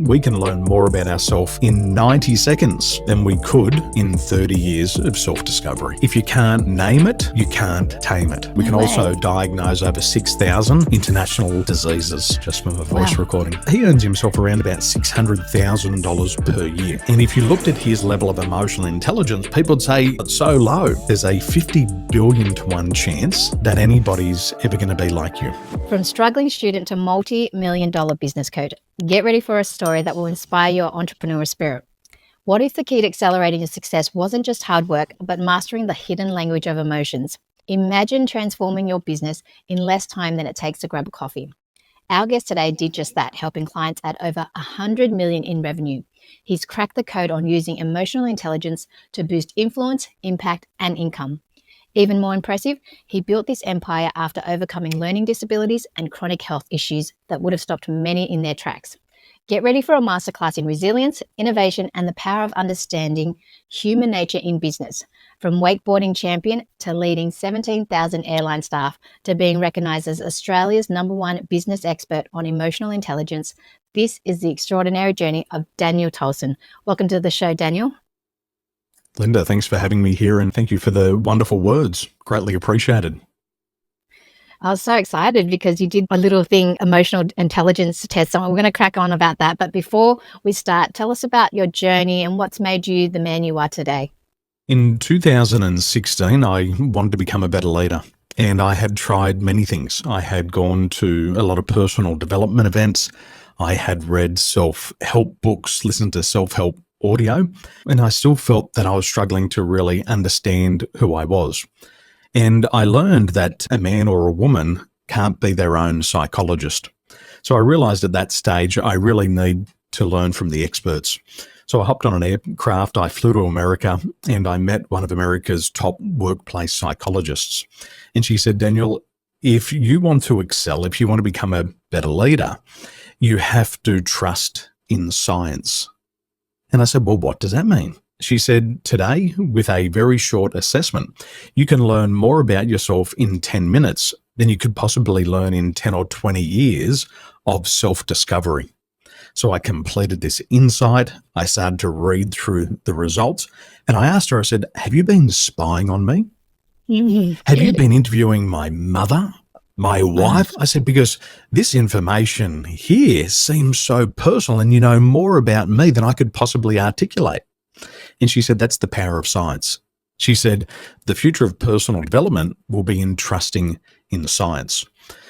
We can learn more about ourselves in 90 seconds than we could in 30 years of self-discovery. If you can't name it, you can't tame it. We can also diagnose over 6,000 international diseases just from a voice recording. He earns himself around about $600,000 per year. And if you looked at his level of emotional intelligence, people would say it's so low. There's a 50 billion to 1 chance that anybody's ever going to be like you. From struggling student to multi-million-dollar business coach, get ready for a story that will inspire your entrepreneurial spirit. What if the key to accelerating your success wasn't just hard work, but mastering the hidden language of emotions? Imagine transforming your business in less time than it takes to grab a coffee. Our guest today did just that, helping clients add over 100 million in revenue. He's cracked the code on using emotional intelligence to boost influence, impact, and income. Even more impressive, he built this empire after overcoming learning disabilities and chronic health issues that would have stopped many in their tracks. Get ready for a masterclass in resilience, innovation, and the power of understanding human nature in business. From wakeboarding champion to leading 17,000 airline staff to being recognised as Australia's #1 business expert on emotional intelligence, this is the extraordinary journey of Daniel Tolson. Welcome to the show, Daniel. Linda, thanks for having me here, and thank you for the wonderful words. Greatly appreciated. I was so excited because you did a little thing, emotional intelligence test. So we're going to crack on about that. But before we start, tell us about your journey and what's made you the man you are today. In 2016, I wanted to become a better leader, and I had tried many things. I had gone to a lot of personal development events. I had read self-help books, listened to self-help audio, and I still felt that I was struggling to really understand who I was. And I learned that a man or a woman can't be their own psychologist. So I realized at that stage I really need to learn from the experts. So I hopped on an aircraft, I flew to America, and I met one of America's top workplace psychologists. And she said, Daniel, if you want to excel, if you want to become a better leader, you have to trust in science. And I said, well, what does that mean? She said, today, with a very short assessment, you can learn more about yourself in 10 minutes than you could possibly learn in 10 or 20 years of self-discovery. So I completed this insight. I started to read through the results. And I asked her, I said, have you been spying on me? Have you been interviewing my mother? My wife? I said, because this information here seems so personal and you know more about me than I could possibly articulate. And she said, that's the power of science. She said, the future of personal development will be in trusting in science.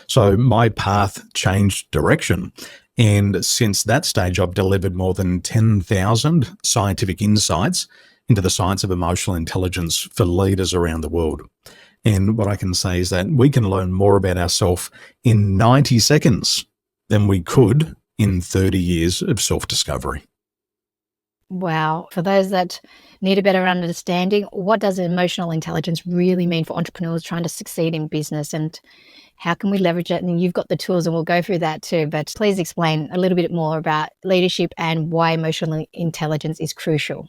So my path changed direction. And since that stage, I've delivered more than 10,000 scientific insights into the science of emotional intelligence for leaders around the world. And what I can say is that we can learn more about ourselves in 90 seconds than we could in 30 years of self-discovery. Wow. For those that need a better understanding, what does emotional intelligence really mean for entrepreneurs trying to succeed in business, and how can we leverage it? And you've got the tools and we'll go through that too, but please explain a little bit more about leadership and why emotional intelligence is crucial.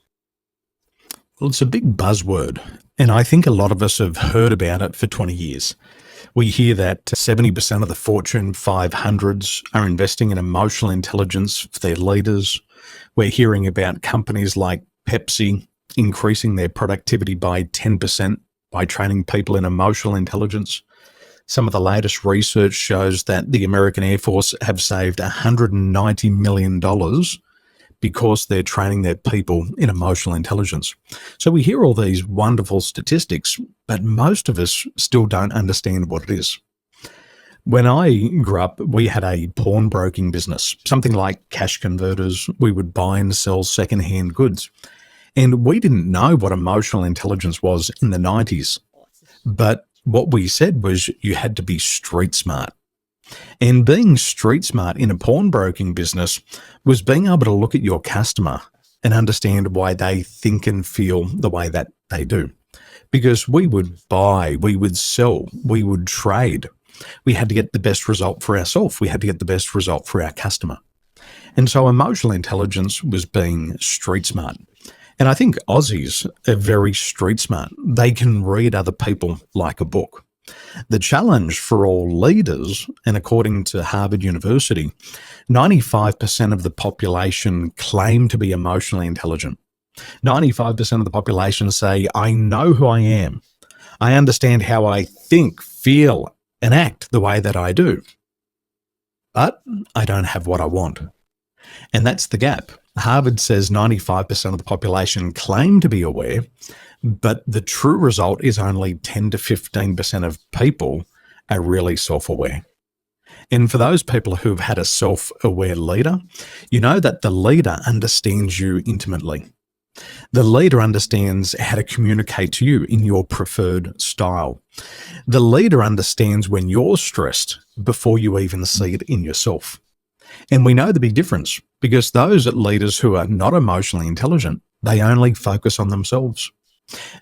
Well, it's a big buzzword, and I think a lot of us have heard about it for 20 years. We hear that 70% of the Fortune 500s are investing in emotional intelligence for their leaders. We're hearing about companies like Pepsi increasing their productivity by 10% by training people in emotional intelligence. Some of the latest research shows that the American Air Force have saved $190 million because they're training their people in emotional intelligence. So we hear all these wonderful statistics, but most of us still don't understand what it is. When I grew up, we had a pawnbroking business, something like cash converters. We would buy and sell secondhand goods. And we didn't know what emotional intelligence was in the 90s. But what we said was you had to be street smart. And being street smart in a pawnbroking business was being able to look at your customer and understand why they think and feel the way that they do. Because we would buy, we would sell, we would trade. We had to get the best result for ourselves. We had to get the best result for our customer. And so emotional intelligence was being street smart. And I think Aussies are very street smart. They can read other people like a book. The challenge for all leaders, and according to Harvard University, 95% of the population claim to be emotionally intelligent. 95% of the population say, I know who I am. I understand how I think, feel, and act the way that I do. But I don't have what I want. And that's the gap. Harvard says 95% of the population claim to be aware, but the true result is only 10 to 15% of people are really self-aware. And for those people who've had a self-aware leader, you know that the leader understands you intimately. The leader understands how to communicate to you in your preferred style. The leader understands when you're stressed before you even see it in yourself. And we know the big difference because those leaders who are not emotionally intelligent, they only focus on themselves.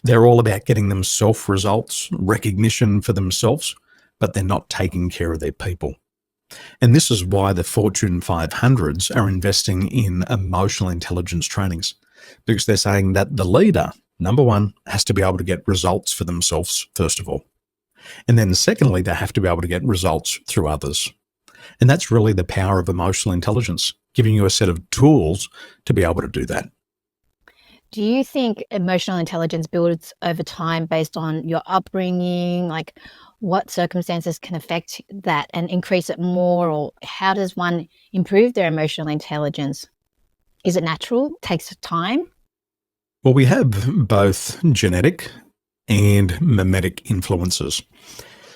They're all about getting themselves results, recognition for themselves, but they're not taking care of their people. And this is why the Fortune 500s are investing in emotional intelligence trainings, because they're saying that the leader, number one, has to be able to get results for themselves, first of all. And then secondly, they have to be able to get results through others. And that's really the power of emotional intelligence, giving you a set of tools to be able to do that. Do you think emotional intelligence builds over time based on your upbringing? Like what circumstances can affect that and increase it more? Or how does one improve their emotional intelligence? Is it natural? Takes time? Well, we have both genetic and mimetic influences.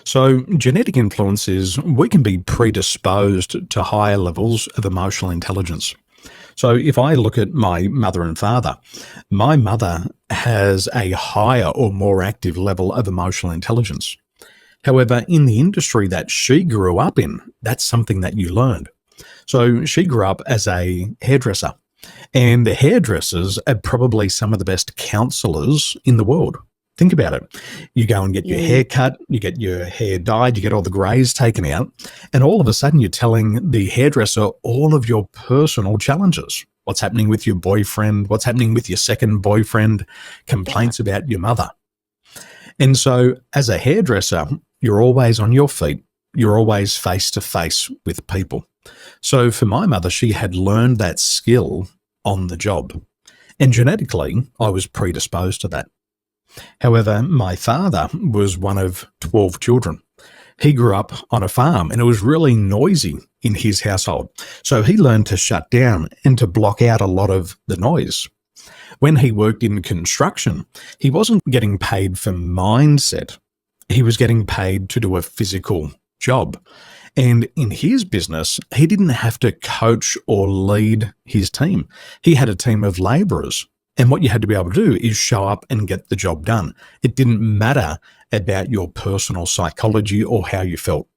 So genetic influence is we can be predisposed to higher levels of emotional intelligence. So if I look at my mother and father, my mother has a higher or more active level of emotional intelligence. However, in the industry that she grew up in, that's something that you learned. So she grew up as a hairdresser, and the hairdressers are probably some of the best counselors in the world. Think about it. You go and get your hair cut, you get your hair dyed, you get all the greys taken out, and all of a sudden you're telling the hairdresser all of your personal challenges. What's happening with your boyfriend, what's happening with your second boyfriend, complaints about your mother. And so as a hairdresser, you're always on your feet. You're always face to face with people. So for my mother, she had learned that skill on the job. And genetically, I was predisposed to that. However, my father was one of 12 children. He grew up on a farm and it was really noisy in his household. So he learned to shut down and to block out a lot of the noise. When he worked in construction, he wasn't getting paid for mindset. He was getting paid to do a physical job. And in his business, he didn't have to coach or lead his team. He had a team of laborers. And what you had to be able to do is show up and get the job done. It didn't matter about your personal psychology or how you felt.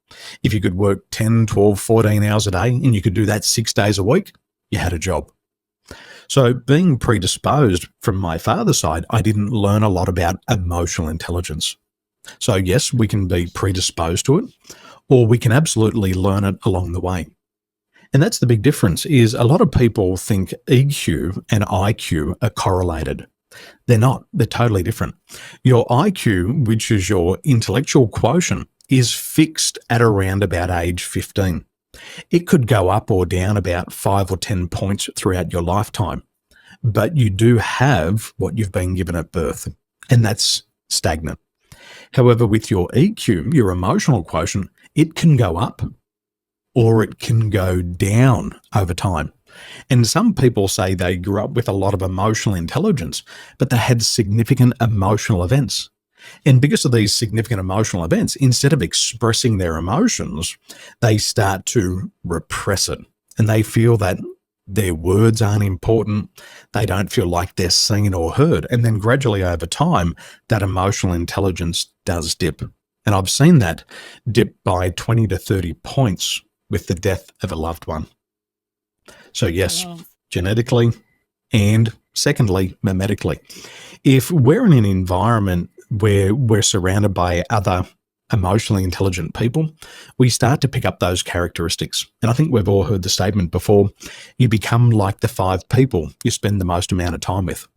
If you could work 10, 12, 14 hours a day and you could do that 6 days a week, you had a job. So being predisposed from my father's side, I didn't learn a lot about emotional intelligence. So yes, we can be predisposed to it, or we can absolutely learn it along the way. And that's the big difference is a lot of people think EQ and IQ are correlated. They're not. They're totally different. Your IQ, which is your intellectual quotient, is fixed at around about age 15. It could go up or down about 5 or 10 points throughout your lifetime, but you do have what you've been given at birth, and that's stagnant. However, with your EQ, your emotional quotient, it can go up or it can go down over time. And some people say they grew up with a lot of emotional intelligence, but they had significant emotional events. And because of these significant emotional events, instead of expressing their emotions, they start to repress it. And they feel that their words aren't important. They don't feel like they're seen or heard. And then gradually over time, that emotional intelligence does dip. And I've seen that dip by 20 to 30 points with the death of a loved one. So yes, genetically, and secondly, mimetically. If we're in an environment where we're surrounded by other emotionally intelligent people, we start to pick up those characteristics. And I think we've all heard the statement before, you become like the 5 people you spend the most amount of time with.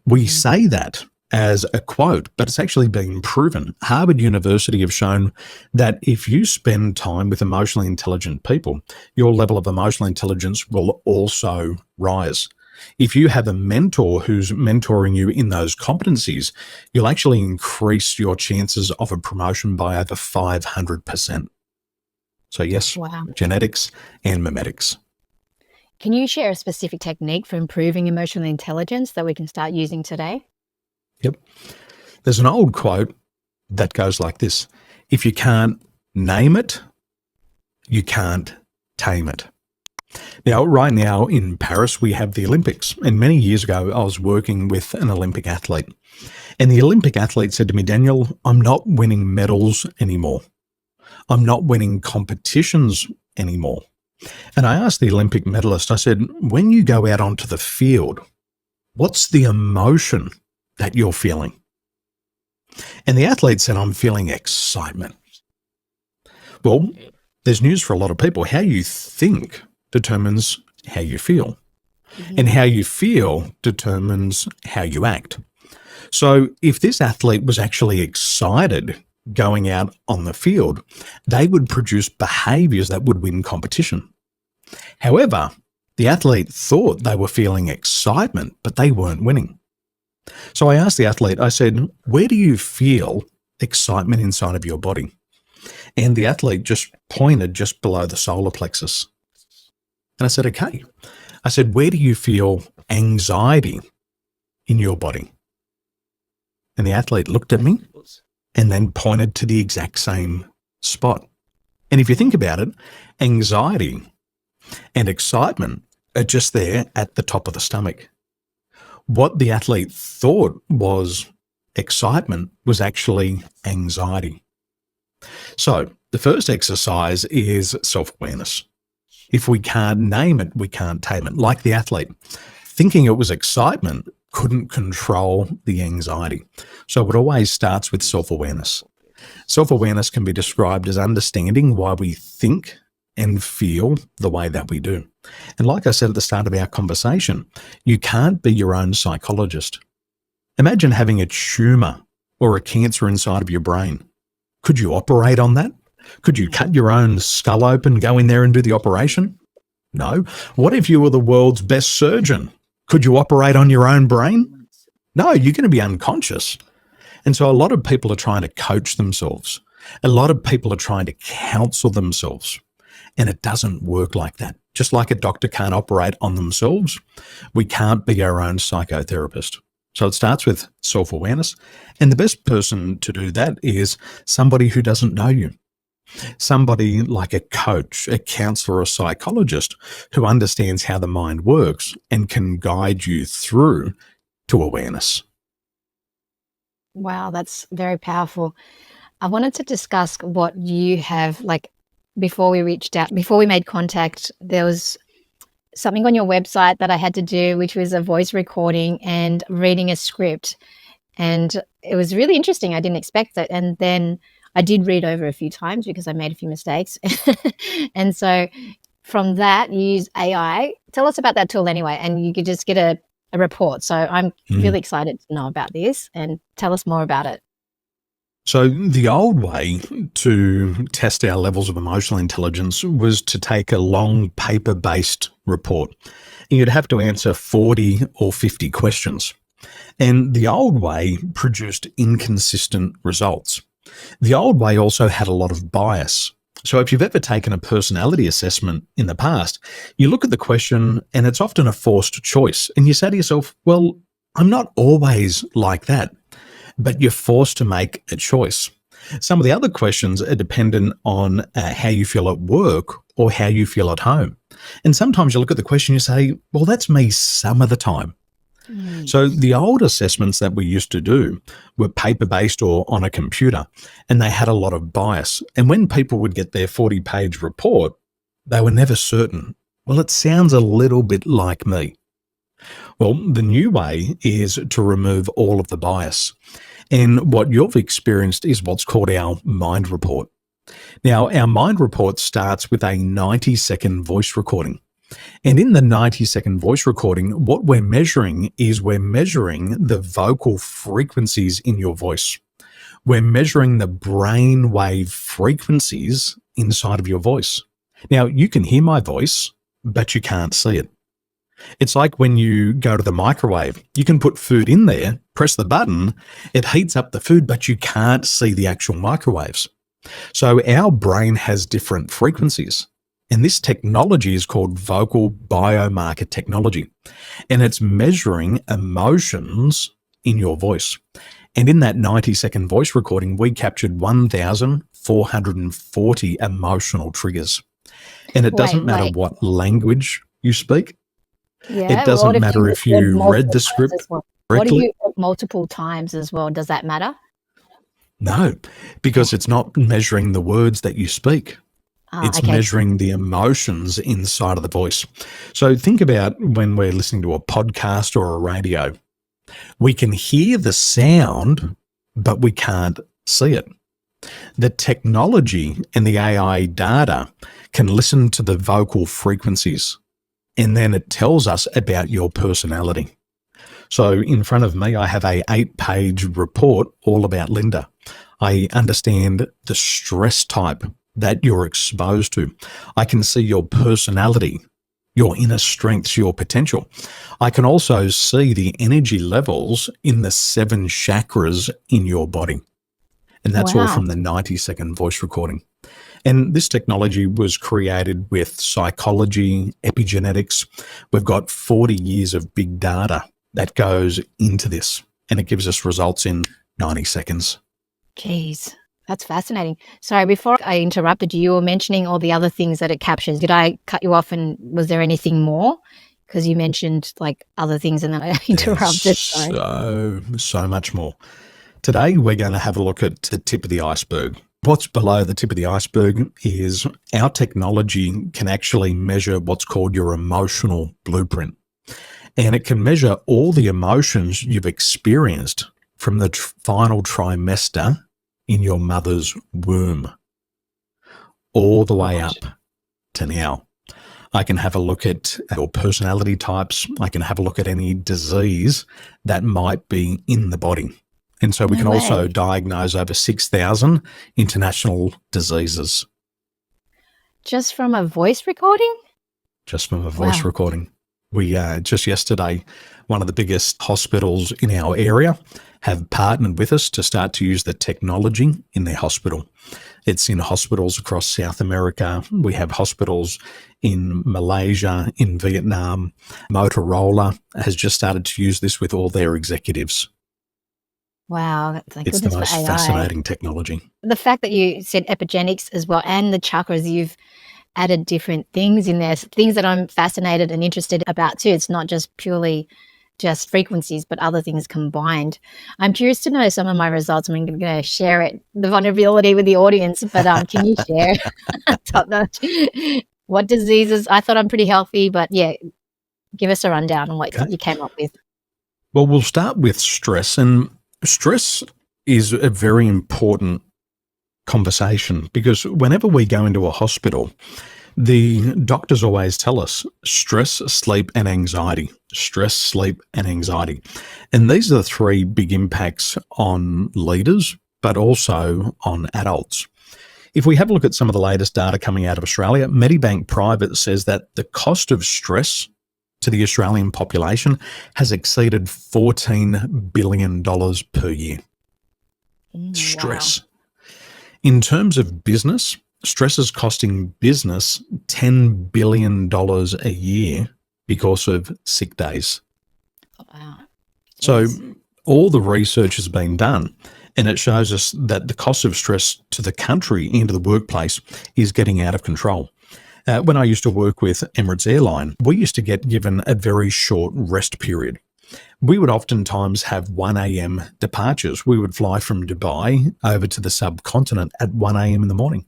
We say that as a quote, but it's actually been proven. Harvard University have shown that if you spend time with emotionally intelligent people, your level of emotional intelligence will also rise. If you have a mentor who's mentoring you in those competencies, you'll actually increase your chances of a promotion by over 500%. So yes, Wow. genetics and memetics. Can you share a specific technique for improving emotional intelligence that we can start using today? Yep. There's an old quote that goes like this: if you can't name it, you can't tame it. Now, right now in Paris, we have the Olympics. And many years ago, I was working with an Olympic athlete. And the Olympic athlete said to me, Daniel, I'm not winning medals anymore. I'm not winning competitions anymore. And I asked the Olympic medalist, I said, when you go out onto the field, what's the emotion that you're feeling? And the athlete said, I'm feeling excitement. Well, there's news for a lot of people. How you think determines how you feel. And how you feel determines how you act. So if this athlete was actually excited going out on the field, they would produce behaviors that would win competition. However, the athlete thought they were feeling excitement, but they weren't winning. So I asked the athlete, I said, where do you feel excitement inside of your body? And the athlete just pointed just below the solar plexus. And I said, okay. I said, where do you feel anxiety in your body? And the athlete looked at me and then pointed to the exact same spot. And if you think about it, anxiety and excitement are just there at the top of the stomach. What the athlete thought was excitement was actually anxiety. So the first exercise is self-awareness. If we can't name it, we can't tame it. Like the athlete, thinking it was excitement couldn't control the anxiety. So it always starts with self-awareness. Self-awareness can be described as understanding why we think and feel the way that we do. And like I said at the start of our conversation, you can't be your own psychologist. Imagine having a tumor or a cancer inside of your brain. Could you operate on that? Could you cut your own skull open, go in there and do the operation? No. What if you were the world's best surgeon? Could you operate on your own brain? No, you're going to be unconscious. And so a lot of people are trying to coach themselves. A lot of people are trying to counsel themselves. And it doesn't work like that. Just like a doctor can't operate on themselves, we can't be our own psychotherapist. So it starts with self-awareness. And the best person to do that is somebody who doesn't know you. Somebody like a coach, a counselor, a psychologist who understands how the mind works and can guide you through to awareness. Wow, that's very powerful. I wanted to discuss what you have, like, before we made contact, there was something on your website that I had to do, which was a voice recording and reading a script. And it was really interesting. I didn't expect it. And then I did read over a few times because I made a few mistakes. And so from that, you use AI. Tell us about that tool anyway, and you could just get a report. So I'm really excited to know about this, and tell us more about it. So the old way to test our levels of emotional intelligence was to take a long paper-based report. And you'd have to answer 40 or 50 questions. And the old way produced inconsistent results. The old way also had a lot of bias. So if you've ever taken a personality assessment in the past, you look at the question and it's often a forced choice. And you say to yourself, well, I'm not always like that. But you're forced to make a choice. Some of the other questions are dependent on how you feel at work or how you feel at home. And sometimes you look at the question and you say, well, that's me some of the time. So the old assessments that we used to do were paper-based or on a computer, and they had a lot of bias. And when people would get their 40-page report, they were never certain. Well, it sounds a little bit like me. Well, the new way is to remove all of the bias. And what you've experienced is what's called our mind report. Now, our mind report starts with a 90-second voice recording. And in the 90-second voice recording, what we're measuring is we're measuring the vocal frequencies in your voice. We're measuring the brainwave frequencies inside of your voice. Now, you can hear my voice, but you can't see it. It's like when you go to the microwave. You can put food in there, press the button, it heats up the food, but you can't see the actual microwaves. So our brain has different frequencies. And this technology is called vocal biomarker technology. And it's measuring emotions in your voice. And in that 90-second voice recording, we captured 1,440 emotional triggers. And it doesn't matter what language you speak. Yeah, It doesn't matter if you read the script correctly. What if you multiple times as well? Does that matter? No, because it's not measuring the words that you speak. It's measuring the emotions inside of the voice. So think about when we're listening to a podcast or a radio. We can hear the sound, but we can't see it. The technology and the AI data can listen to the vocal frequencies, and then it tells us about your personality. So in front of me, I have a 8-page report all about Linda. I understand the stress type that you're exposed to. I can see your personality, your inner strengths, your potential. I can also see the energy levels in the 7 chakras in your body. And that's all from the 90-second voice recording. And this technology was created with psychology, epigenetics. We've got 40 years of big data that goes into this, and it gives us results in 90 seconds. Jeez, that's fascinating. Sorry, before I interrupted you, you were mentioning all the other things that it captures. Did I cut you off, and was there anything more? Because you mentioned like other things and then I interrupted. So much more. Today, we're going to have a look at the tip of the iceberg. What's below the tip of the iceberg is our technology can actually measure what's called your emotional blueprint. And it can measure all the emotions you've experienced from the final trimester in your mother's womb, all the way up to now. I can have a look at your personality types. I can have a look at any disease that might be in the body. And so we can also diagnose over 6,000 international diseases. Just from a voice recording? Just from a voice recording. We just yesterday, one of the biggest hospitals in our area have partnered with us to start to use the technology in their hospital. It's in hospitals across South America. We have hospitals in Malaysia, in Vietnam. Motorola has just started to use this with all their executives. Wow. It's the most fascinating technology. The fact that you said epigenetics as well and the chakras, you've added different things in there, things that I'm fascinated and interested about too. It's not just purely just frequencies, but other things combined. I'm curious to know some of my results. I'm going to share it, the vulnerability with the audience, but can you share what diseases? I thought I'm pretty healthy, but yeah, give us a rundown on what you came up with. Well, we'll start with stress, and stress is a very important conversation because whenever we go into a hospital, the doctors always tell us stress, sleep, and anxiety. Stress, sleep, and anxiety. And these are the 3 big impacts on leaders, but also on adults. If we have a look at some of the latest data coming out of Australia, Medibank Private says that the cost of stress to the Australian population has exceeded $14 billion per year. Stress. Wow. In terms of business, stress is costing business $10 billion a year because of sick days. Wow. So all the research has been done, and it shows us that the cost of stress to the country and to the workplace is getting out of control. When I used to work with Emirates Airline, we used to get given a very short rest period. We would oftentimes have 1 a.m. departures. We would fly from Dubai over to the subcontinent at 1 a.m. in the morning.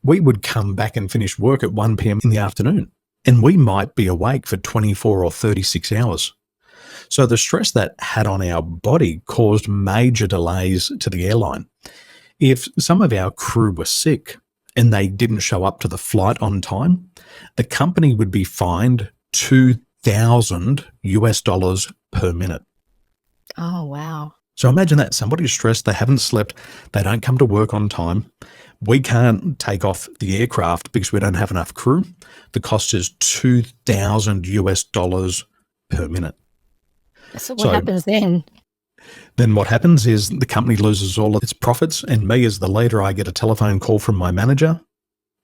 We would come back and finish work at 1 p.m. in the afternoon, and we might be awake for 24 or 36 hours. So the stress that had on our body caused major delays to the airline. If some of our crew were sick and they didn't show up to the flight on time, the company would be fined 2,000 US dollars per minute. Oh, wow. So imagine that somebody's stressed, they haven't slept, they don't come to work on time. We can't take off the aircraft because we don't have enough crew. The cost is 2,000 US dollars per minute. So what So happens then? then what happens is the company loses all of its profits, and me as the leader, I get a telephone call from my manager.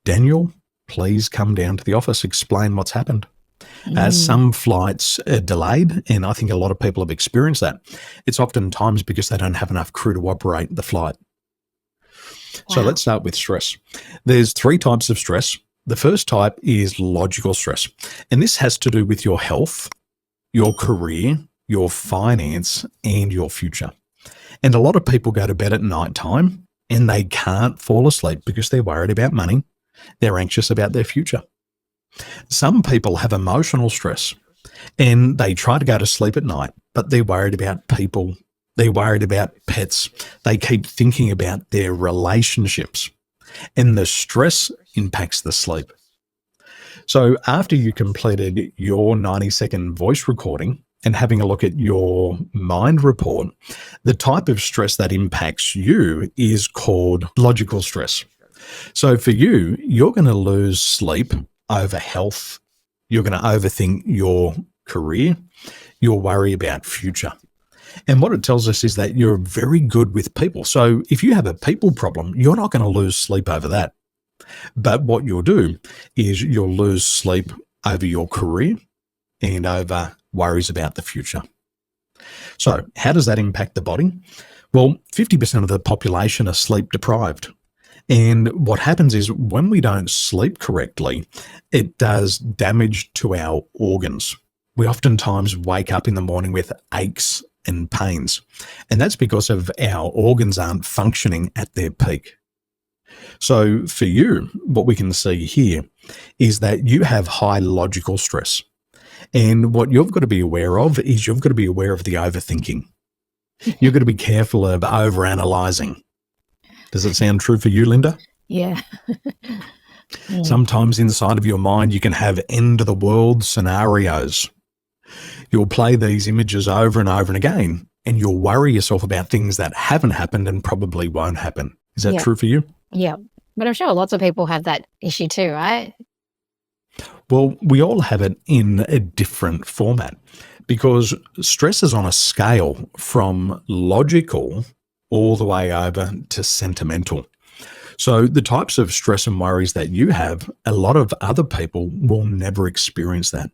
Daniel, please come down to the office, explain what's happened. Some flights are delayed, and I think a lot of people have experienced that. It's oftentimes because they don't have enough crew to operate the flight. So Wow. let's start with stress. There's 3 types of stress. The first type is logical stress, and this has to do with your health, your career, your finance, and your future. And a lot of people go to bed at night time and they can't fall asleep because they're worried about money. They're anxious about their future. Some people have emotional stress and they try to go to sleep at night, but they're worried about people. They're worried about pets. They keep thinking about their relationships, and the stress impacts the sleep. So after you completed your 90-second voice recording and having a look at your mind report, the type of stress that impacts you is called logical stress. So for you, you're going to lose sleep over health. You're going to overthink your career. You'll worry about future. And what it tells us is that you're very good with people. So if you have a people problem, you're not going to lose sleep over that. But what you'll do is you'll lose sleep over your career and over worries about the future. So how does that impact the body? Well, 50% of the population are sleep deprived. And what happens is when we don't sleep correctly, it does damage to our organs. We oftentimes wake up in the morning with aches and pains. And that's because of our organs aren't functioning at their peak. So for you, what we can see here is that you have high logical stress. And what you've got to be aware of is you've got to be aware of the overthinking. You've got to be careful of overanalyzing. Does it sound true for you, Linda? Yeah. Sometimes inside of your mind, you can have end of the world scenarios. You'll play these images over and over and again, and you'll worry yourself about things that haven't happened and probably won't happen. Is that Yeah. true for you? Yeah. But I'm sure lots of people have that issue too, right? Well, we all have it in a different format because stress is on a scale from logical all the way over to sentimental. So the types of stress and worries that you have, a lot of other people will never experience that.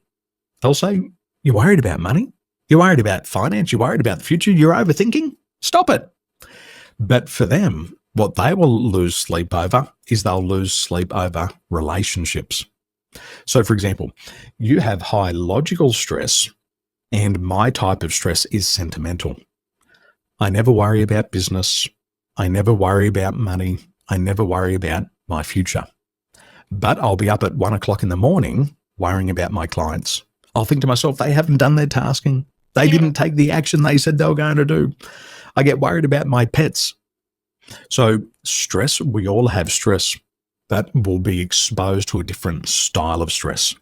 They'll say, you're worried about money, you're worried about finance, you're worried about the future, you're overthinking, stop it. But for them, what they will lose sleep over is they'll lose sleep over relationships. So for example, you have high logical stress and my type of stress is sentimental. I never worry about business. I never worry about money. I never worry about my future. But I'll be up at 1 o'clock in the morning worrying about my clients. I'll think to myself, they haven't done their tasking. They didn't take the action they said they were going to do. I get worried about my pets. So stress, we all have stress, but we'll be exposed to a different style of stress.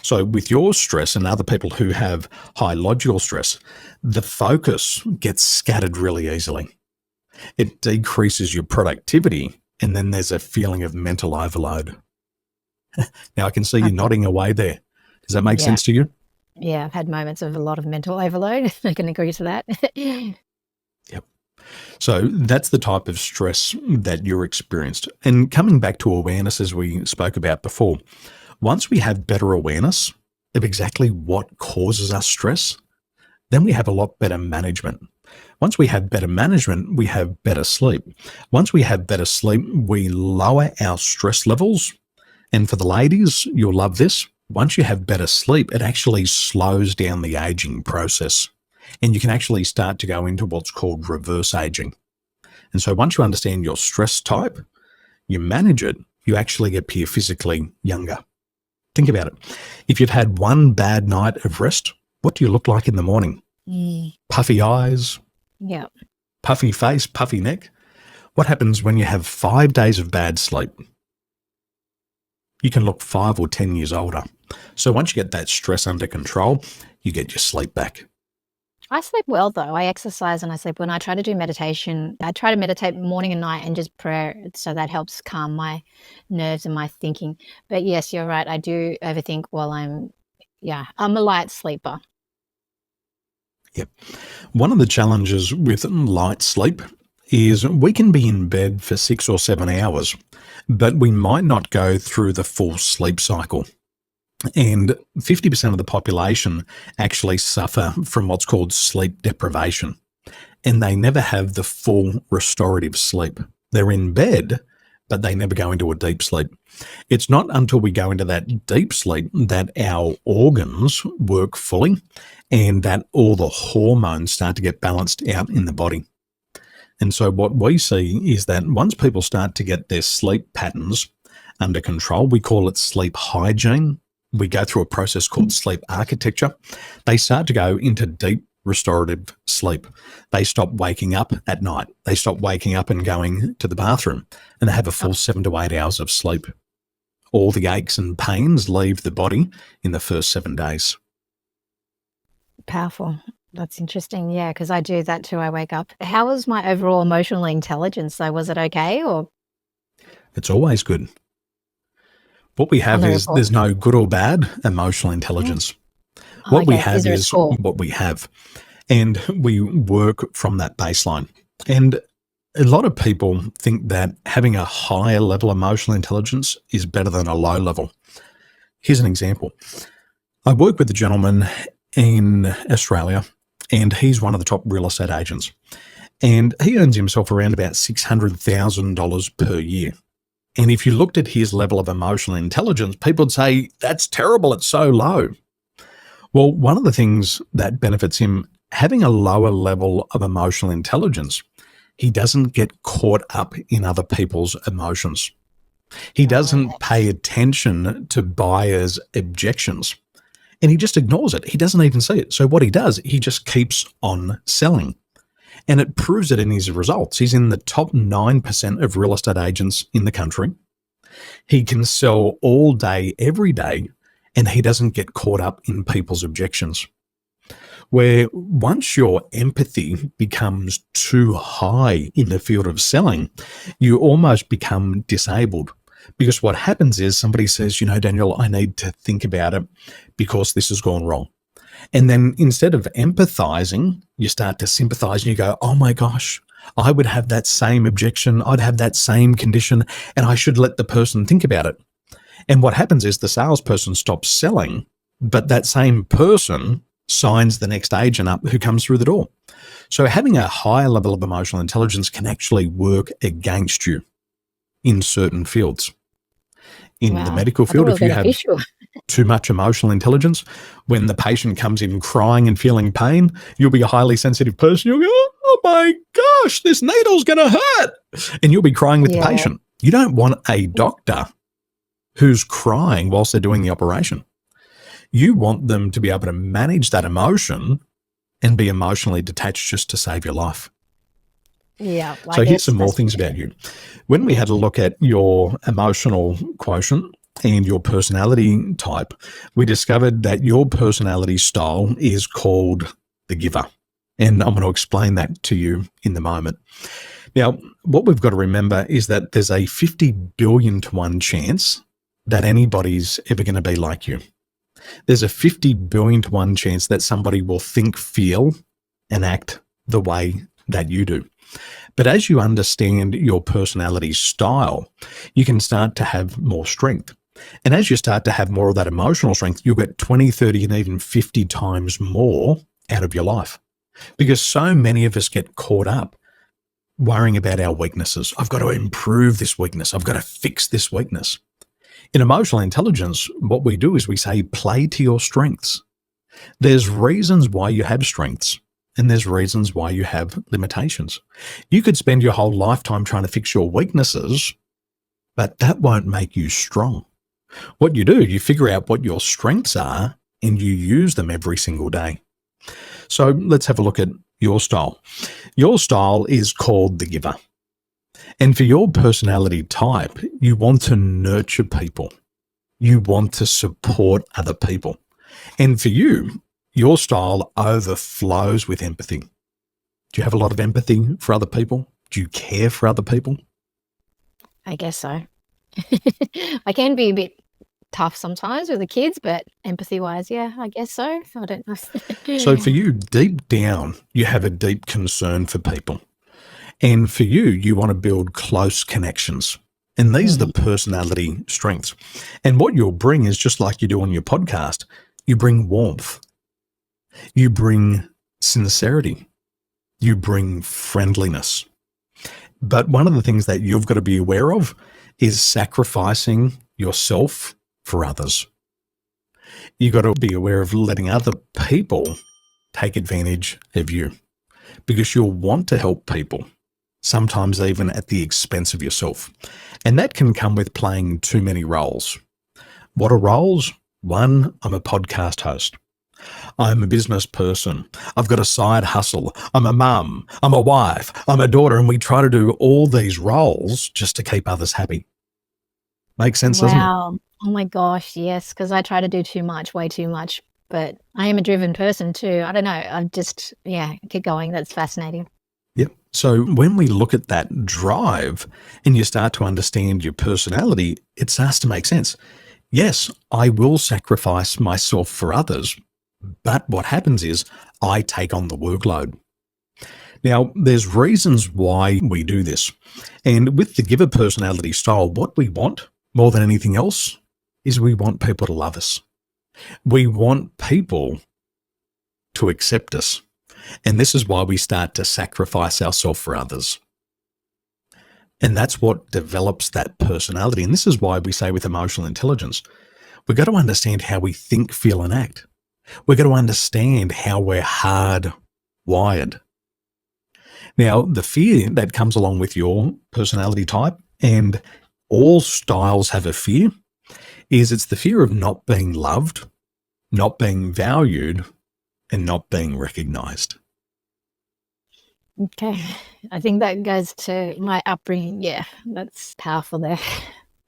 So with your stress and other people who have high logical stress, the focus gets scattered really easily. It decreases your productivity, and then there's a feeling of mental overload. Now, I can see you nodding away there. Does that make Yeah. sense to you? Yeah, I've had moments of a lot of mental overload. I can agree to that. So that's the type of stress that you're experienced. And coming back to awareness, as we spoke about before, once we have better awareness of exactly what causes us stress, then we have a lot better management. Once we have better management, we have better sleep. Once we have better sleep, we lower our stress levels. And for the ladies, you'll love this. Once you have better sleep, it actually slows down the aging process. And you can actually start to go into what's called reverse aging. And so once you understand your stress type, you manage it, you actually appear physically younger. Think about it. If you've had one bad night of rest, what do you look like in the morning? Puffy eyes, Yeah. puffy face, puffy neck. What happens when you have 5 days of bad sleep? you can look 5 or 10 years older. So once you get that stress under control, you get your sleep back. I sleep well though. I exercise and I sleep. When I try to do meditation, I try to meditate morning and night and just prayer. So that helps calm my nerves and my thinking. But yes, you're right. I do overthink while I'm a light sleeper. Yep. One of the challenges with light sleep is we can be in bed for 6 or 7 hours, but we might not go through the full sleep cycle. And 50% of the population actually suffer from what's called sleep deprivation, and they never have the full restorative sleep. They're in bed, but they never go into a deep sleep. It's not until we go into that deep sleep that our organs work fully and that all the hormones start to get balanced out in the body. And so what we see is that once people start to get their sleep patterns under control, we call it sleep hygiene. We go through a process called sleep architecture. They start to go into deep restorative sleep. They stop waking up at night. They stop waking up and going to the bathroom, and they have a full 7 to 8 hours of sleep. All the aches and pains leave the body in the first 7 days. Powerful. That's interesting. Yeah, because I do that too. I wake up. How was my overall emotional intelligence though? Was it okay or It's always good. What we on have the is report? there's no good or bad emotional intelligence. Oh, What we okay. Is have there a is score? what we have, and we work from that baseline. And a lot of people think that having a higher level emotional intelligence is better than a low level. Here's an example. I work with a gentleman in Australia, and he's one of the top real estate agents. And he earns himself around about $600,000 per year. And if you looked at his level of emotional intelligence, people would say, that's terrible, it's so low. Well, one of the things that benefits him, having a lower level of emotional intelligence, he doesn't get caught up in other people's emotions. He doesn't pay attention to buyers' objections, and he just ignores it. He doesn't even see it. So what he does, he just keeps on selling. And it proves it in his results. He's in the top 9% of real estate agents in the country. He can sell all day, every day, and he doesn't get caught up in people's objections. Where once your empathy becomes too high in the field of selling, you almost become disabled. Because what happens is somebody says, Daniel, I need to think about it because this has gone wrong. And then instead of empathizing, you start to sympathize and you go, oh my gosh, I would have that same objection. I'd have that same condition, and I should let the person think about it. And what happens is the salesperson stops selling, but that same person signs the next agent up who comes through the door. So having a higher level of emotional intelligence can actually work against you in certain fields. In the Wow. medical I thought field, it was if you have beneficial. too much emotional intelligence, when the patient comes in crying and feeling pain, you'll be a highly sensitive person. You'll go, oh my gosh, this needle's going to hurt. And you'll be crying with the Yeah. patient. You don't want a doctor who's crying whilst they're doing the operation. You want them to be able to manage that emotion and be emotionally detached just to save your life. Yeah. So here's some more that's things about you. When we had a look at your emotional quotient and your personality type, we discovered that your personality style is called the giver. And I'm going to explain that to you in the moment. Now, what we've got to remember is that there's a 50 billion to 1 chance that anybody's ever going to be like you. There's a 50 billion to 1 chance that somebody will think, feel, and act the way that you do. But as you understand your personality style, you can start to have more strength. And as you start to have more of that emotional strength, you'll get 20, 30, and even 50 times more out of your life. Because so many of us get caught up worrying about our weaknesses. I've got to improve this weakness. I've got to fix this weakness. In emotional intelligence, what we do is we say, play to your strengths. There's reasons why you have strengths. And there's reasons why you have limitations. You could spend your whole lifetime trying to fix your weaknesses, but that won't make you strong. What you do, you figure out what your strengths are and you use them every single day. So let's have a look at your style. Your style is called the giver. And for your personality type, you want to nurture people. You want to support other people. And for you, your style overflows with empathy. Do you have a lot of empathy for other people? Do you care for other people? I guess so. I can be a bit tough sometimes with the kids, but empathy-wise, yeah, I guess so. I don't know. So for you, deep down, you have a deep concern for people. And for you, you want to build close connections. And these are the personality strengths. And what you'll bring is just like you do on your podcast, you bring warmth, you bring sincerity, you bring friendliness. But one of the things that you've got to be aware of is sacrificing yourself for others. You've got to be aware of letting other people take advantage of you, because you'll want to help people, sometimes even at the expense of yourself. And that can come with playing too many roles. What are roles? One, I'm a podcast host. I'm a business person. I've got a side hustle. I'm a mum. I'm a wife. I'm a daughter. And we try to do all these roles just to keep others happy. Makes sense, doesn't it? Wow. Oh my gosh, yes, because I try to do too much, way too much. But I am a driven person too. I don't know. I'm just, yeah, keep going. That's fascinating. Yep. So when we look at that drive and you start to understand your personality, it starts to make sense. Yes, I will sacrifice myself for others, but what happens is I take on the workload. Now, there's reasons why we do this. And with the giver personality style, what we want more than anything else is we want people to love us. We want people to accept us. And this is why we start to sacrifice ourselves for others. And that's what develops that personality. And this is why we say with emotional intelligence, we've got to understand how we think, feel, and act. We've got to understand how we're hardwired. Now, the fear that comes along with your personality type, and all styles have a fear, is it's the fear of not being loved, not being valued, and not being recognized. Okay. I think that goes to my upbringing. Yeah, that's powerful there.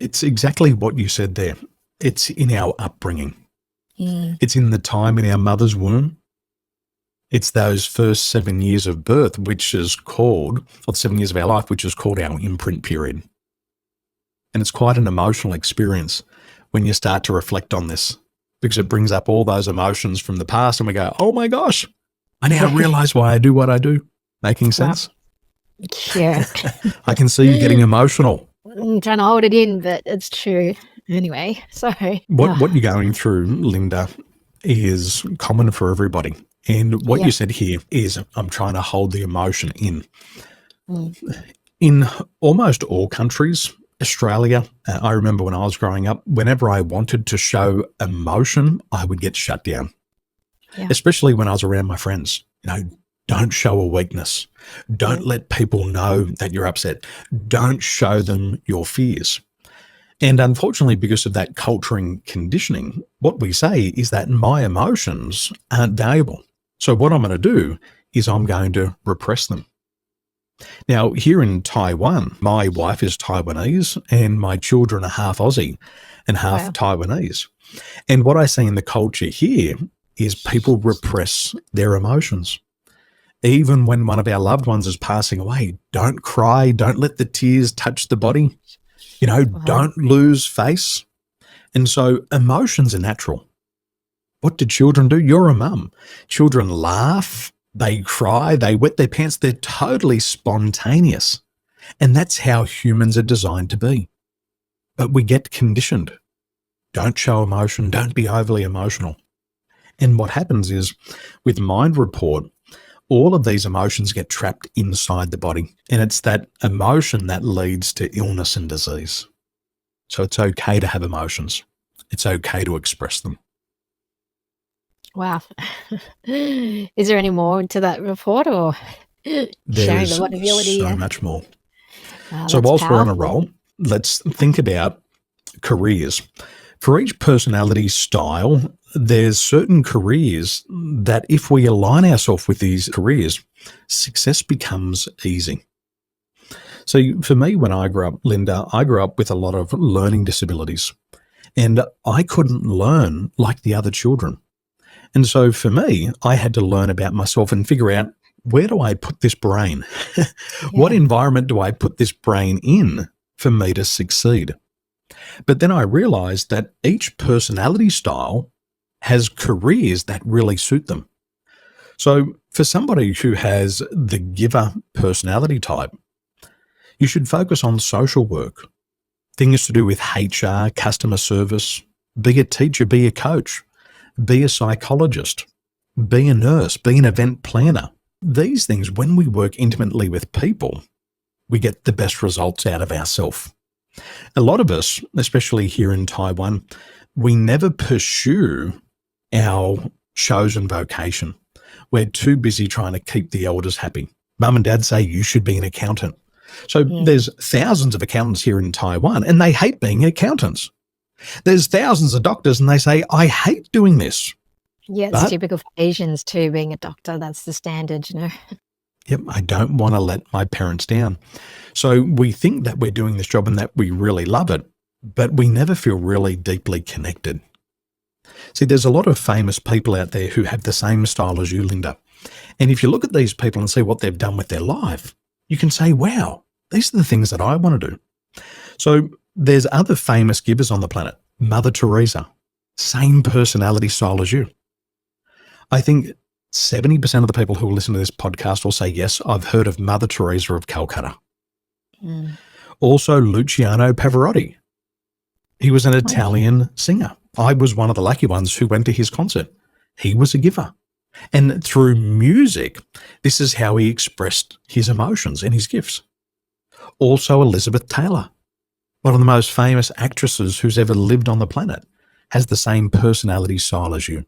It's exactly what you said there. It's in our upbringing. It's in the time in our mother's womb. It's those first 7 years of birth, which is called, or 7 years of our life, which is called our imprint period. And it's quite an emotional experience when you start to reflect on this, because it brings up all those emotions from the past and we go, oh my gosh, I now realize why I do what I do. Making sense? Yeah. I can see you getting emotional. I'm trying to hold it in, but it's true. Anyway, sorry. What you're going through, Linda, is common for everybody. And what you said here is, I'm trying to hold the emotion in. In almost all countries, Australia, I remember when I was growing up, whenever I wanted to show emotion, I would get shut down. Yeah. Especially when I was around my friends. Don't show a weakness. Don't let people know that you're upset. Don't show them your fears. And unfortunately, because of that culture and conditioning, what we say is that my emotions aren't valuable. So what I'm going to do is I'm going to repress them. Now, here in Taiwan, my wife is Taiwanese and my children are half Aussie and half Taiwanese. And what I see in the culture here is people repress their emotions. Even when one of our loved ones is passing away, don't cry, don't let the tears touch the body, don't lose face. And so emotions are natural. What do children do? You're a mum. Children laugh, they cry, they wet their pants. They're totally spontaneous. And that's how humans are designed to be. But we get conditioned. Don't show emotion. Don't be overly emotional. And what happens is with Mind Report, all of these emotions get trapped inside the body. And it's that emotion that leads to illness and disease. So it's okay to have emotions. It's okay to express them. Wow. Is there any more to that report, or There sharing is the vulnerability? so much more. Wow, So that's whilst we're on a powerful. roll, let's think about careers. For each personality style, there's certain careers that if we align ourselves with these careers, success becomes easy. So for me, when I grew up, Linda, I grew up with a lot of learning disabilities. And I couldn't learn like the other children. And so for me, I had to learn about myself and figure out, where do I put this brain? What Yeah. environment do I put this brain in for me to succeed? But then I realized that each personality style has careers that really suit them. So for somebody who has the giver personality type, you should focus on social work, things to do with HR, customer service, be a teacher, be a coach, be a psychologist, be a nurse, be an event planner. These things, when we work intimately with people, we get the best results out of ourselves. A lot of us, especially here in Taiwan, we never pursue our chosen vocation. We're too busy trying to keep the elders happy. Mum and dad say you should be an accountant. So there's thousands of accountants here in Taiwan and they hate being accountants. There's thousands of doctors and they say, I hate doing this. Yeah, it's But- typical for Asians too, being a doctor. That's the standard, you know. Yep, I don't want to let my parents down. So we think that we're doing this job and that we really love it, but we never feel really deeply connected. See, there's a lot of famous people out there who have the same style as you, Linda. And if you look at these people and see what they've done with their life, you can say, wow, these are the things that I want to do. So there's other famous givers on the planet. Mother Teresa, same personality style as you. I think 70% of the people who will listen to this podcast will say, yes, I've heard of Mother Teresa of Calcutta. Mm. Also, Luciano Pavarotti. He was an Italian singer. I was one of the lucky ones who went to his concert. He was a giver. And through music, this is how he expressed his emotions and his gifts. Also, Elizabeth Taylor, one of the most famous actresses who's ever lived on the planet, has the same personality style as you.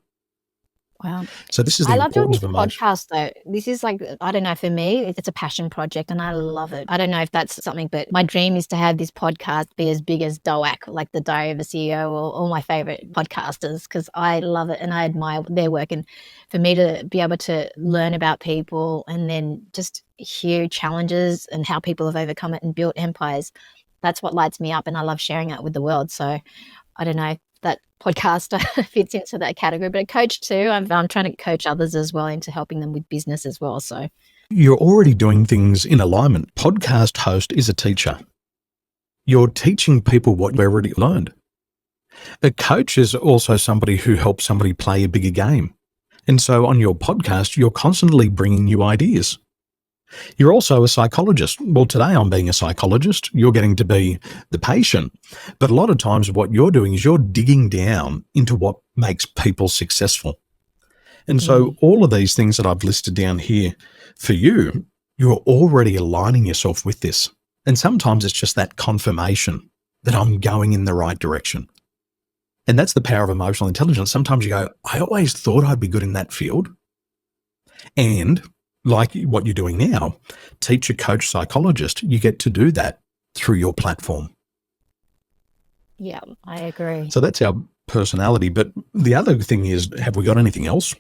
Wow. So this is the I love doing importance this of emotion. podcast though. This is like, I don't know, for me, it's a passion project and I love it. I don't know if that's something, but my dream is to have this podcast be as big as DOAC, like the Diary of a CEO, or all my favorite podcasters, because I love it and I admire their work. And for me to be able to learn about people and then just hear challenges and how people have overcome it and built empires, that's what lights me up. And I love sharing it with the world. So I don't know if that podcast fits into that category, but a coach too. I'm trying to coach others as well into helping them with business as well. So You're already doing things in alignment. Podcast host is a teacher. You're teaching people what you've already learned. A coach is also somebody who helps somebody play a bigger game. And so on your podcast, you're constantly bringing new ideas. You're also a psychologist. Well, today I'm being a psychologist. You're getting to be the patient. But a lot of times what you're doing is you're digging down into what makes people successful. And so all of these things that I've listed down here for you, you're already aligning yourself with this. And sometimes it's just that confirmation that I'm going in the right direction. And that's the power of emotional intelligence. Sometimes you go, I always thought I'd be good in that field. And like what you're doing now, teacher, coach, psychologist, you get to do that through your platform. yeah, I agree. So that's our personality. But the other thing is, have we got anything else?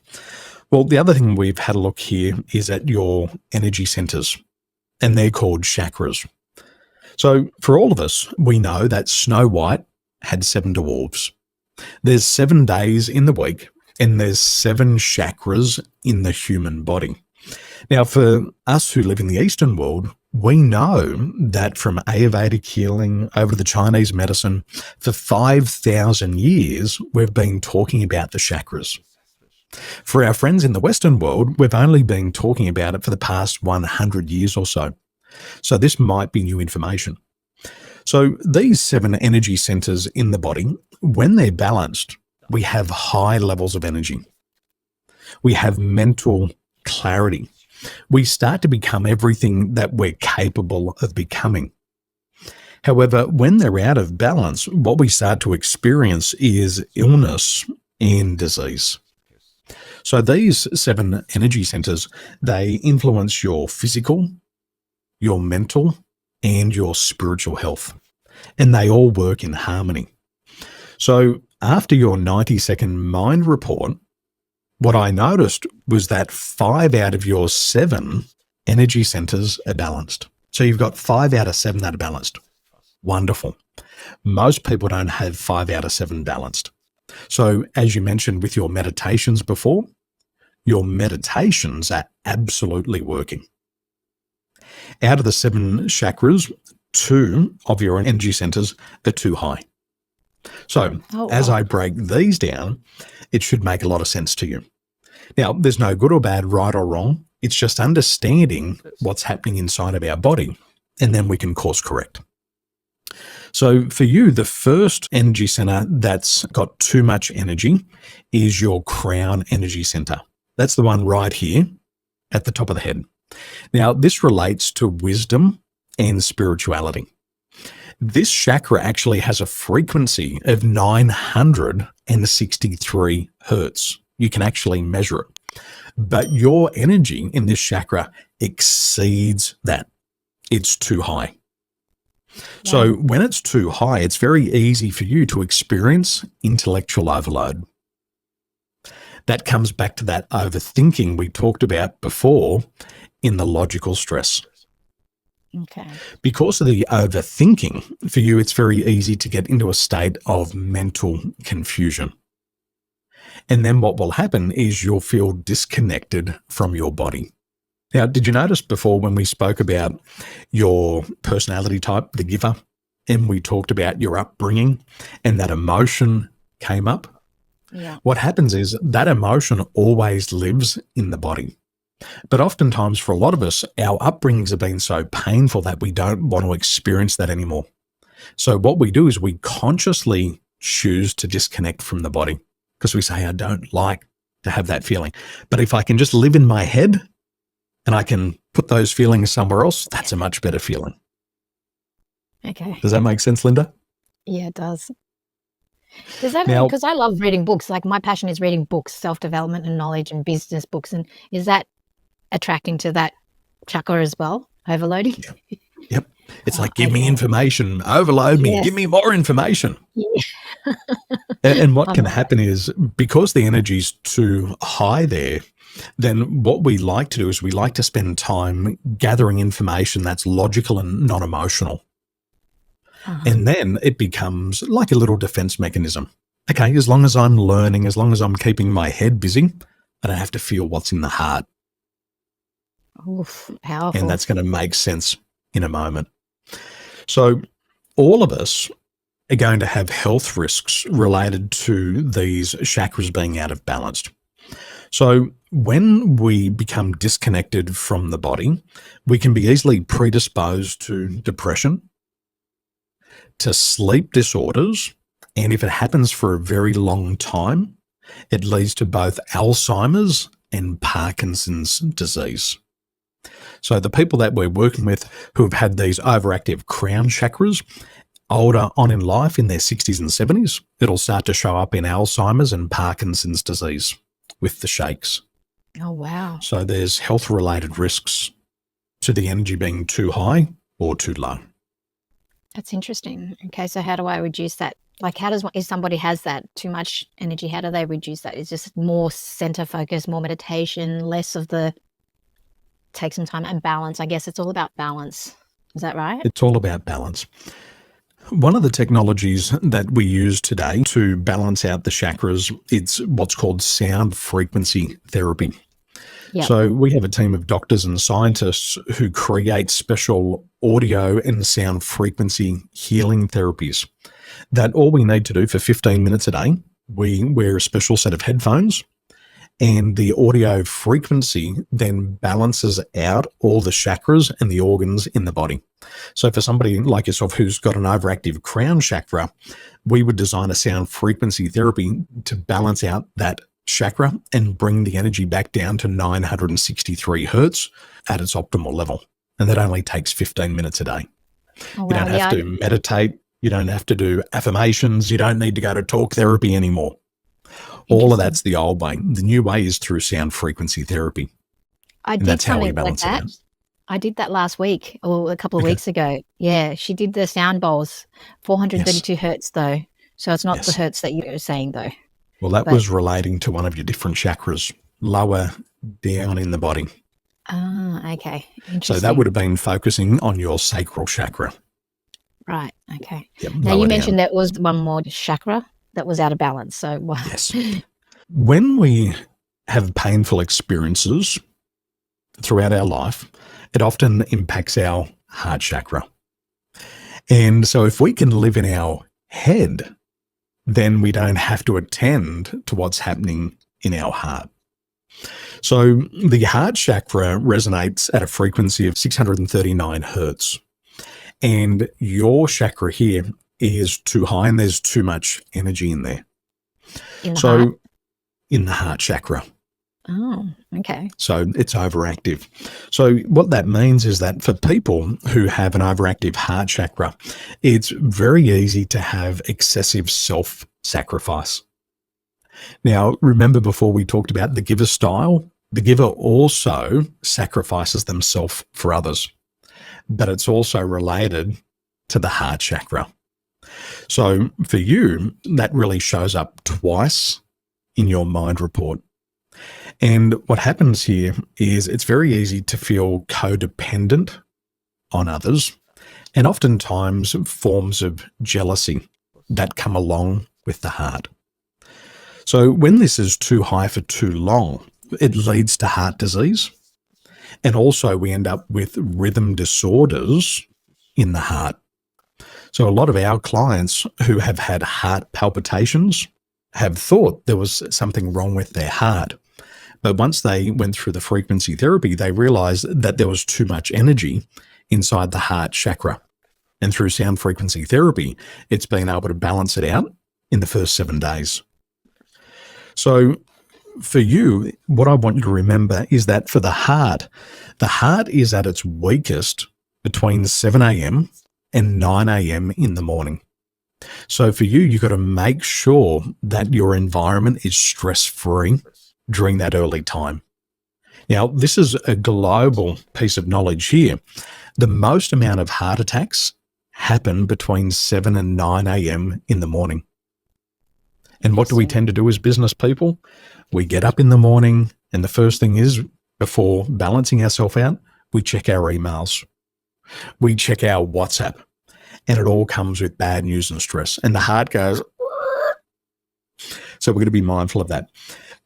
Well, the other thing we've had a look here is at your energy centers, and they're called chakras. So for all of us, we know that Snow White had 7 dwarves. There's 7 days in the week, and there's 7 chakras in the human body. Now, for us who live in the Eastern world, we know that from Ayurvedic healing over to the Chinese medicine, for 5,000 years, we've been talking about the chakras. For our friends in the Western world, we've only been talking about it for the past 100 years or so. So this might be new information. So these 7 energy centers in the body, when they're balanced, we have high levels of energy. We have mental clarity. We start to become everything that we're capable of becoming. However, when they're out of balance, what we start to experience is illness and disease. So these 7 energy centers, they influence your physical, your mental, and your spiritual health. And they all work in harmony. So after your 90-second mind report, what I noticed was that 5 out of your 7 energy centers are balanced. So you've got 5 out of 7 that are balanced. Wonderful. Most people don't have 5 out of 7 balanced. So, as you mentioned with your meditations before, your meditations are absolutely working. Out of the 7 chakras, 2 of your energy centers are too high. So, Oh, as wow. I break these down, it should make a lot of sense to you. Now, there's no good or bad, right or wrong. It's just understanding what's happening inside of our body, and then we can course correct. So, for you, the first energy center that's got too much energy is your crown energy center. That's the one right here at the top of the head. Now, this relates to wisdom and spirituality. This chakra actually has a frequency of 963 hertz. You can actually measure it. But your energy in this chakra exceeds that. It's too high. So Wow. when it's too high, it's very easy for you to experience intellectual overload. That comes back to that overthinking we talked about before in the logical stress. Okay. Because of the overthinking, for you, it's very easy to get into a state of mental confusion. And then what will happen is you'll feel disconnected from your body. Now, did you notice before when we spoke about your personality type, the giver, and we talked about your upbringing and that emotion came up? Yeah. What happens is that emotion always lives in the body. But oftentimes for a lot of us, our upbringings have been so painful that we don't want to experience that anymore. So what we do is we consciously choose to disconnect from the body because we say, I don't like to have that feeling. But if I can just live in my head and I can put those feelings somewhere else, that's a much better feeling. Okay. Does that make sense, Linda? Yeah, it does. Does that mean, Now, because I love reading books, like my passion is reading books, self-development and knowledge and business books. And is that attracting to that chakra as well? Overloading? yep, it's Oh, like, give me okay. information, overload me, Yes. give me more information. Yeah. And what I can love that. happen is because the energy's too high there, then what we like to do is we like to spend time gathering information that's logical and not emotional. Uh-huh. And then it becomes like a little defense mechanism. Okay, as long as I'm learning, as long as I'm keeping my head busy, I don't have to feel what's in the heart. Oof, And powerful. that's going to make sense in a moment. So all of us are going to have health risks related to these chakras being out of balance. So when we become disconnected from the body, we can be easily predisposed to depression, to sleep disorders, and if it happens for a very long time, it leads to both Alzheimer's and Parkinson's disease. So the people that we're working with who have had these overactive crown chakras, older on in life in their 60s and 70s, it'll start to show up in Alzheimer's and Parkinson's disease with the shakes. Oh, wow. So there's health-related risks to the energy being too high or too low. That's interesting. Okay, so how do I reduce that? Like, how does if somebody has that too much energy, how do they reduce that? It's just more center focus, more meditation, less of the take some time and balance. I guess it's all about balance. Is that right? It's all about balance. One of the technologies that we use today to balance out the chakras, it's what's called sound frequency therapy. Yep. So we have a team of doctors and scientists who create special audio and sound frequency healing therapies that all we need to do for 15 minutes a day, we wear a special set of headphones and the audio frequency then balances out all the chakras and the organs in the body. So for somebody like yourself who's got an overactive crown chakra, we would design a sound frequency therapy to balance out that chakra and bring the energy back down to 963 hertz at its optimal level. And that only takes 15 minutes a day. Oh, You don't wow. have to meditate. You don't have to do affirmations. You don't need to go to talk therapy anymore. All of Interesting. that's the old way. The new way is through sound frequency therapy. I And did that's how we something like balance it that. out. I did that last week or a couple of Okay. weeks ago. Yeah, she did the sound bowls, Yes. 432 hertz though. So it's not the Yes. hertz that you were saying though. Well, that But was relating to one of your different chakras, lower down in the body. okay, So that interesting. would have been focusing on your sacral chakra. Right. Okay. Yep, Now you lower mentioned down. there was one more chakra that was out of balance. So Yes. When we have painful experiences throughout our life, it often impacts our heart chakra. And so if we can live in our head, then we don't have to attend to what's happening in our heart. So the heart chakra resonates at a frequency of 639 hertz. And your chakra here is too high and there's too much energy in there. in the So heart. in the heart chakra. Oh, okay. So it's overactive. So what that means is that for people who have an overactive heart chakra, it's very easy to have excessive self-sacrifice. Now, remember before we talked about the giver style? The giver also sacrifices themselves for others, but it's also related to the heart chakra. So for you, that really shows up twice in your mind report. And what happens here is it's very easy to feel codependent on others, and oftentimes forms of jealousy that come along with the heart. So when this is too high for too long, it leads to heart disease. And also we end up with rhythm disorders in the heart. So a lot of our clients who have had heart palpitations have thought there was something wrong with their heart. But once they went through the frequency therapy, they realized that there was too much energy inside the heart chakra. And through sound frequency therapy, it's been able to balance it out in the first 7 days. So for you, what I want you to remember is that for the heart is at its weakest between 7 a.m. and 9 a.m. in the morning. So for you, you've got to make sure that your environment is stress-free during that early time. Now, this is a global piece of knowledge here. The most amount of heart attacks happen between 7 and 9 a.m. in the morning. And what do we tend to do as business people? We get up in the morning, and the first thing is, before balancing ourselves out, we check our emails. We check our WhatsApp, and it all comes with bad news and stress. And the heart goes, so we're going to be mindful of that.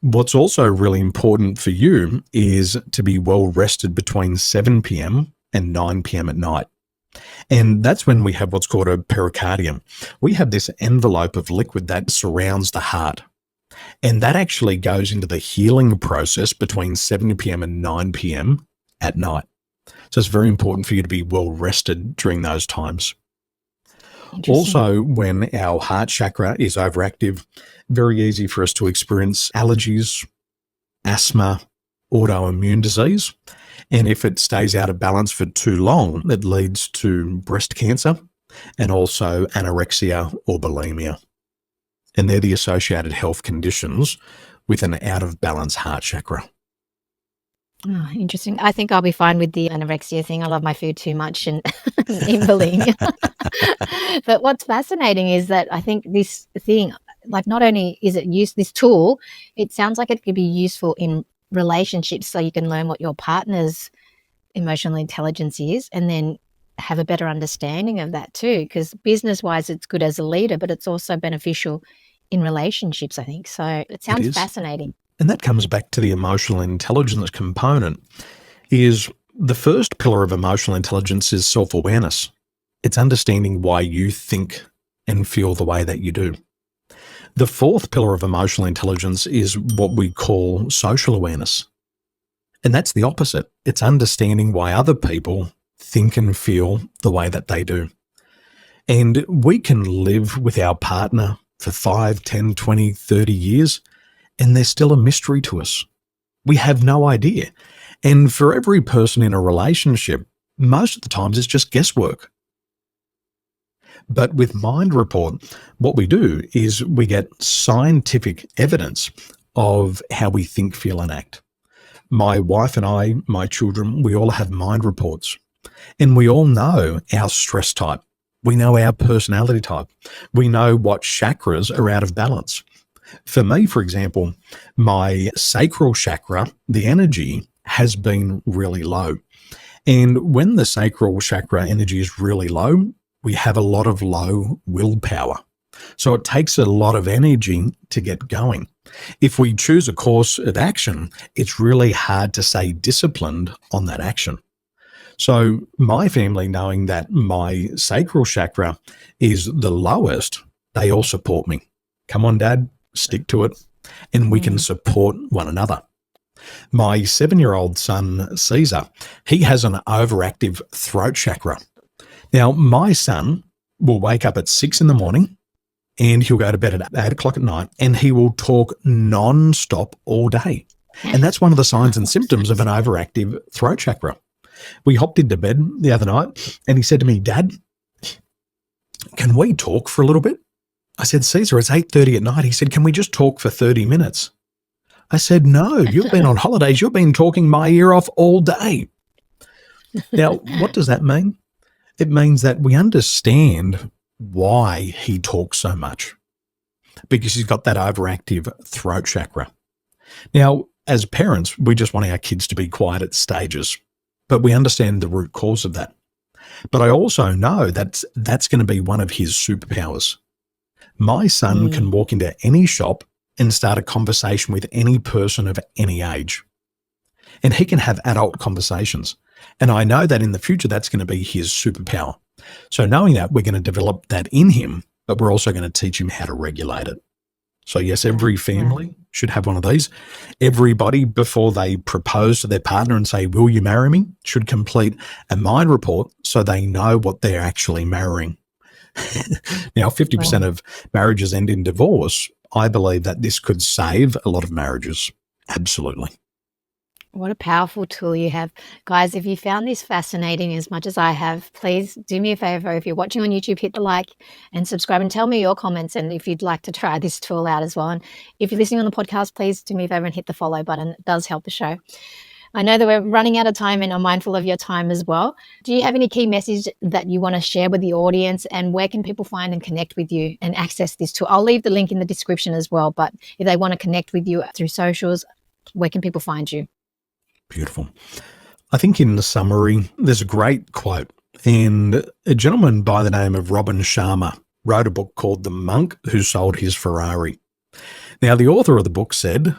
What's also really important for you is to be well rested between 7 p.m. and 9 p.m. at night. And that's when we have what's called a pericardium. We have this envelope of liquid that surrounds the heart. And that actually goes into the healing process between 7 p.m. and 9 p.m. at night. So it's very important for you to be well rested during those times. Also, when our heart chakra is overactive, very easy for us to experience allergies, asthma, autoimmune disease. And if it stays out of balance for too long, it leads to breast cancer and also anorexia or bulimia. And they're the associated health conditions with an out of balance heart chakra. Oh, interesting. I think I'll be fine with the anorexia thing. I love my food too much and bullying. But what's fascinating is that I think this thing, like, not only is it this tool, it sounds like it could be useful in relationships, so you can learn what your partner's emotional intelligence is and then have a better understanding of that too. Because business-wise, it's good as a leader, but it's also beneficial in relationships, I think. So it sounds fascinating. And that comes back to the emotional intelligence component. Is the first pillar of emotional intelligence is self-awareness. It's understanding why you think and feel the way that you do. The fourth pillar of emotional intelligence is what we call social awareness. And that's the opposite. It's understanding why other people think and feel the way that they do. And we can live with our partner for 5, 10, 20, 30 years, and they're still a mystery to us. We have no idea. And for every person in a relationship, most of the times it's just guesswork. But with Mind Report, what we do is we get scientific evidence of how we think, feel, and act. My wife and I, my children, we all have mind reports. And we all know our stress type. We know our personality type. We know what chakras are out of balance. For me, for example, my sacral chakra, the energy, has been really low. And when the sacral chakra energy is really low, we have a lot of low willpower. So it takes a lot of energy to get going. If we choose a course of action, it's really hard to stay disciplined on that action. So my family, knowing that my sacral chakra is the lowest, they all support me. Come on, Dad, stick to it. And we can support one another. My 7-year-old son, Caesar, he has an overactive throat chakra. Now, my son will wake up at 6 in the morning and he'll go to bed at 8 o'clock at night, and he will talk non-stop all day. And that's one of the signs and symptoms of an overactive throat chakra. We hopped into bed the other night and he said to me, Dad, can we talk for a little bit? I said, Caesar, it's 8:30 at night. He said, can we just talk for 30 minutes? I said, no, you've been on holidays. You've been talking my ear off all day. Now, what does that mean? It means that we understand why he talks so much, because he's got that overactive throat chakra. Now, as parents, we just want our kids to be quiet at stages, but we understand the root cause of that. But I also know that that's going to be one of his superpowers. My son can walk into any shop and start a conversation with any person of any age. And he can have adult conversations. And I know that in the future, that's going to be his superpower. So knowing that, we're going to develop that in him, but we're also going to teach him how to regulate it. So yes, every family should have one of these. Everybody, before they propose to their partner and say, will you marry me, should complete a mind report so they know what they're actually marrying. Now, 50% of marriages end in divorce. I believe that this could save a lot of marriages. Absolutely. What a powerful tool you have. Guys, if you found this fascinating as much as I have, please do me a favor. If you're watching on YouTube, hit the like and subscribe and tell me your comments and if you'd like to try this tool out as well. And if you're listening on the podcast, please do me a favor and hit the follow button. It does help the show. I know that we're running out of time and I'm mindful of your time as well. Do you have any key message that you want to share with the audience, and where can people find and connect with you and access this tool? I'll leave the link in the description as well, but if they want to connect with you through socials, where can people find you? Beautiful. I think in the summary, there's a great quote, and a gentleman by the name of Robin Sharma wrote a book called The Monk Who Sold His Ferrari. Now, the author of the book said,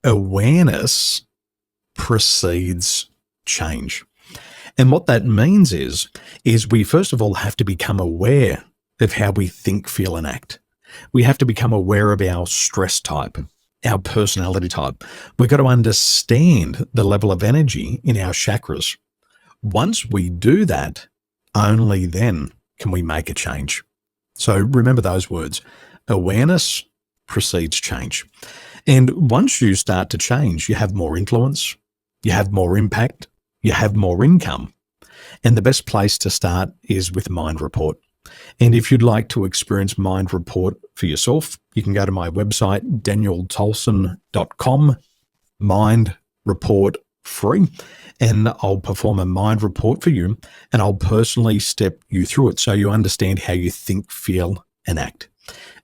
awareness precedes change. And what that means is we first of all have to become aware of how we think, feel, and act. We have to become aware of our stress type, our personality type. We've got to understand the level of energy in our chakras. Once we do that, only then can we make a change. So remember those words. Awareness precedes change. And once you start to change, you have more influence, you have more impact, you have more income. And the best place to start is with Mind Report. And if you'd like to experience Mind Report for yourself, you can go to my website, danieltolson.com, Mind Report free, and I'll perform a mind report for you, and I'll personally step you through it so you understand how you think, feel, and act.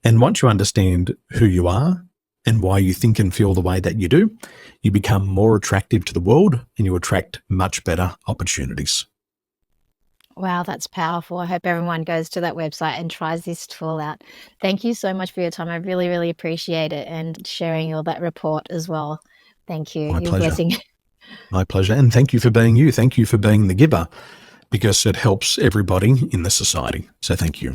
And once you understand who you are and why you think and feel the way that you do, you become more attractive to the world and you attract much better opportunities. Wow, that's powerful. I hope everyone goes to that website and tries this tool out. Thank you so much for your time. I really, really appreciate it, and sharing all that report as well. Thank you. My Your pleasure. blessing. My pleasure. And thank you for being you. Thank you for being the giver, because it helps everybody in the society. So thank you.